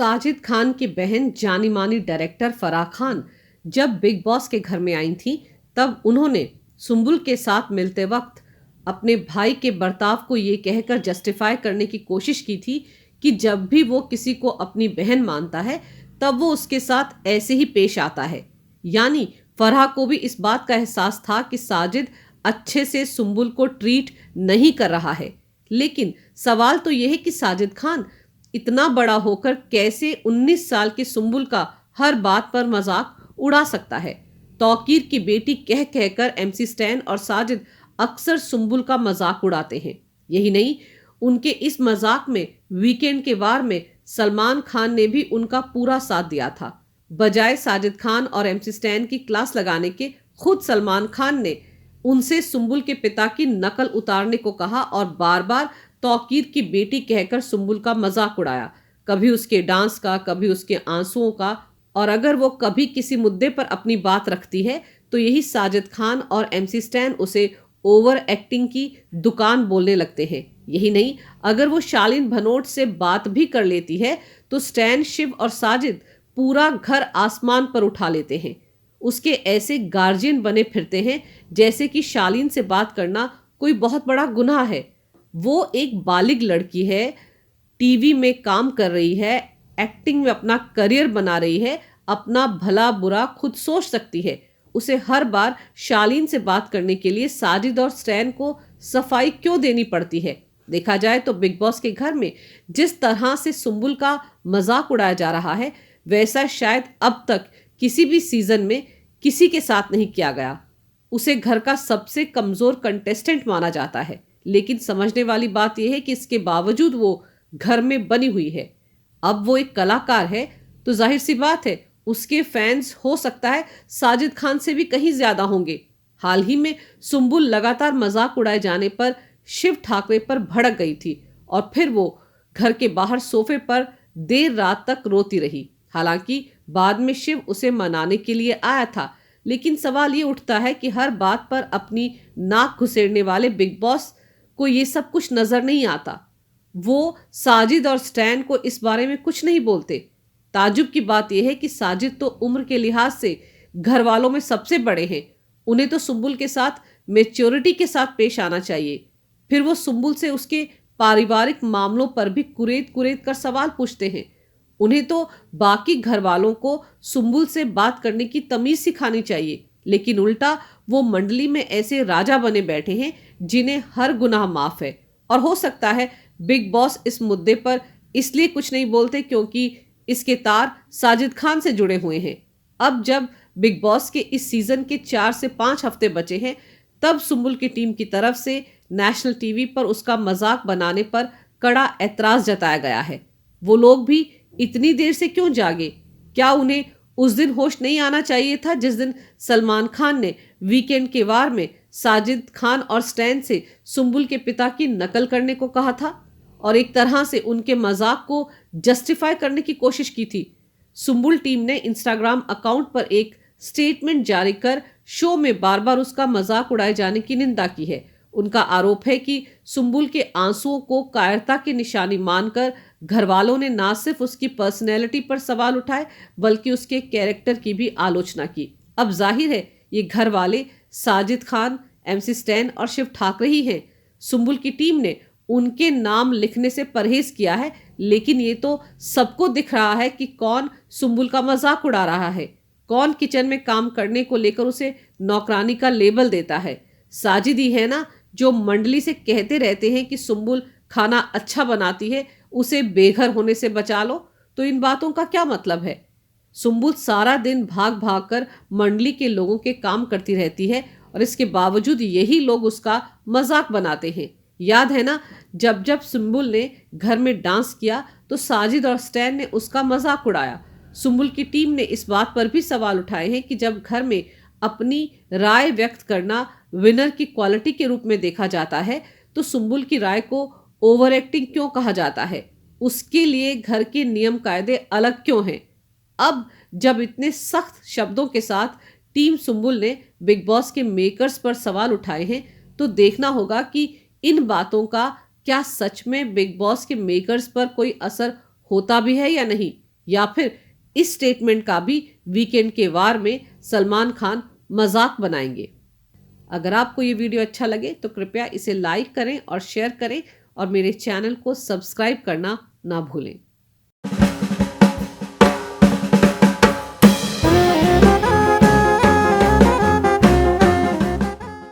साजिद खान की बहन जानी मानी डायरेक्टर फराह खान जब बिग बॉस के घर में आई थी, तब उन्होंने सुम्बुल के साथ मिलते वक्त अपने भाई के बर्ताव को ये कहकर जस्टिफाई करने की कोशिश की थी कि जब भी वो किसी को अपनी बहन मानता है तब वो उसके साथ ऐसे ही पेश आता है। यानी फराह को भी इस बात का एहसास था कि साजिद अच्छे से सुम्बुल को ट्रीट नहीं कर रहा है। लेकिन सवाल तो यह है कि साजिद खान इतना बड़ा होकर कैसे 19 साल की सुम्बुल का हर बात पर मजाक उड़ा सकता है। तौकीर की बेटी कह कहकर MC स्टैन और साजिद अक्सर सुम्बुल का मजाक उड़ाते हैं। यही नहीं, उनके इस मजाक में वीकेंड के वार में सलमान खान ने भी उनका पूरा साथ दिया था। बजाय साजिद खान और MC स्टैन की क्लास लगाने के, खुद सलमान खान ने उनसे सुम्बुल के पिता की नकल उतारने को कहा और बार बार तौकीर की बेटी कहकर सुम्बुल का मजाक उड़ाया, कभी उसके डांस का, कभी उसके आंसुओं का। और अगर वो कभी किसी मुद्दे पर अपनी बात रखती है तो यही साजिद खान और MC स्टैन उसे ओवर एक्टिंग की दुकान बोलने लगते हैं। यही नहीं, अगर वो शालीन भनोट से बात भी कर लेती है तो स्टैन, शिव और साजिद पूरा घर आसमान पर उठा लेते हैं। उसके ऐसे गार्जियन बने फिरते हैं जैसे कि शालीन से बात करना कोई बहुत बड़ा गुनाह है। वो एक बालिग लड़की है, टीवी में काम कर रही है, एक्टिंग में अपना करियर बना रही है, अपना भला बुरा खुद सोच सकती है। उसे हर बार शालीन से बात करने के लिए साजिद और स्टैन को सफाई क्यों देनी पड़ती है? देखा जाए तो बिग बॉस के घर में जिस तरह से सुम्बुल का मजाक उड़ाया जा रहा है, वैसा शायद अब तक किसी भी सीजन में किसी के साथ नहीं किया गया। उसे घर का सबसे कमजोर कंटेस्टेंट माना जाता है, लेकिन समझने वाली बात यह है कि इसके बावजूद वो घर में बनी हुई है। अब वो एक कलाकार है तो जाहिर सी बात है उसके फैंस हो सकता है साजिद खान से भी कहीं ज्यादा होंगे। हाल ही में सुम्बुल लगातार मजाक उड़ाए जाने पर शिव ठाकरे पर भड़क गई थी और फिर वो घर के बाहर सोफे पर देर रात तक रोती रही। हालांकि बाद में शिव उसे मनाने के लिए आया था, लेकिन सवाल ये उठता है कि हर बात पर अपनी नाक घुसेड़ने वाले बिग बॉस को ये सब कुछ नजर नहीं आता। वो साजिद और स्टैन को इस बारे में कुछ नहीं बोलते। ताजुब की बात यह है कि साजिद तो उम्र के लिहाज से घर वालों में सबसे बड़े हैं। उन्हें तो सुम्बुल के साथ मेच्योरिटी के साथ पेश आना चाहिए। फिर वो सुम्बुल से उसके पारिवारिक मामलों पर भी कुरेद कुरेद कर सवाल पूछते हैं। उन्हें तो बाकी घर वालों को सुम्बुल से बात करने की तमीज सिखानी चाहिए, लेकिन उल्टा वो मंडली में ऐसे राजा बने बैठे हैं जिन्हें हर गुनाह माफ है। और हो सकता है बिग बॉस इस मुद्दे पर इसलिए कुछ नहीं बोलते क्योंकि इसके तार साजिद खान से जुड़े हुए हैं। अब जब बिग बॉस के इस सीजन के 4 से 5 हफ्ते बचे हैं, तब सुम्बुल की टीम की तरफ से नेशनल टीवी पर उसका मजाक बनाने पर कड़ा ऐतराज जताया गया है। वो लोग भी इतनी देर से क्यों जागे? क्या उन्हें उस दिन होश नहीं आना चाहिए था जिस दिन सलमान खान ने वीकेंड के वार में साजिद खान और स्टैन से सुम्बुल के पिता की नकल करने को कहा था और एक तरह से उनके मजाक को जस्टिफाई करने की कोशिश की थी? सुम्बुल टीम ने इंस्टाग्राम अकाउंट पर एक स्टेटमेंट जारी कर शो में बार बार उसका मजाक उड़ाए जाने की निंदा की है। उनका आरोप है कि सुम्बुल के आंसुओं को कायरता की निशानी मानकर घर वालों ने न सिर्फ उसकी पर्सनैलिटी पर सवाल उठाए बल्कि उसके कैरेक्टर की भी आलोचना की। अब जाहिर है ये घर वाले साजिद खान, MC स्टैन और शिव ठाकरे ही हैं। सुम्बुल की टीम ने उनके नाम लिखने से परहेज किया है, लेकिन ये तो सबको दिख रहा है कि कौन सुम्बुल का मजाक उड़ा रहा है, कौन किचन में काम करने को लेकर उसे नौकरानी का लेबल देता है। साजिद ही है ना जो मंडली से कहते रहते हैं कि सुम्बुल खाना अच्छा बनाती है, उसे बेघर होने से बचा लो। तो इन बातों का क्या मतलब है? सुम्बुल सारा दिन भाग भाग कर मंडली के लोगों के काम करती रहती है और इसके बावजूद यही लोग उसका मजाक बनाते हैं। याद है ना, जब जब सुम्बुल ने घर में डांस किया तो साजिद और स्टैन ने उसका मजाक उड़ाया। सुम्बुल की टीम ने इस बात पर भी सवाल उठाए हैं कि जब घर में अपनी राय व्यक्त करना विनर की क्वालिटी के रूप में देखा जाता है तो सुम्बुल की राय को ओवर एक्टिंग क्यों कहा जाता है? उसके लिए घर के नियम कायदे अलग क्यों हैं? अब जब इतने सख्त शब्दों के साथ टीम सुम्बुल ने बिग बॉस के मेकर्स पर सवाल उठाए हैं तो देखना होगा कि इन बातों का क्या सच में बिग बॉस के मेकर्स पर कोई असर होता भी है या नहीं। या फिर इस स्टेटमेंट का भी वीकेंड के वार में सलमान खान मजाक बनाएंगे। अगर आपको ये वीडियो अच्छा लगे तो कृपया इसे लाइक करें और शेयर करें और मेरे चैनल को सब्सक्राइब करना ना भूलें।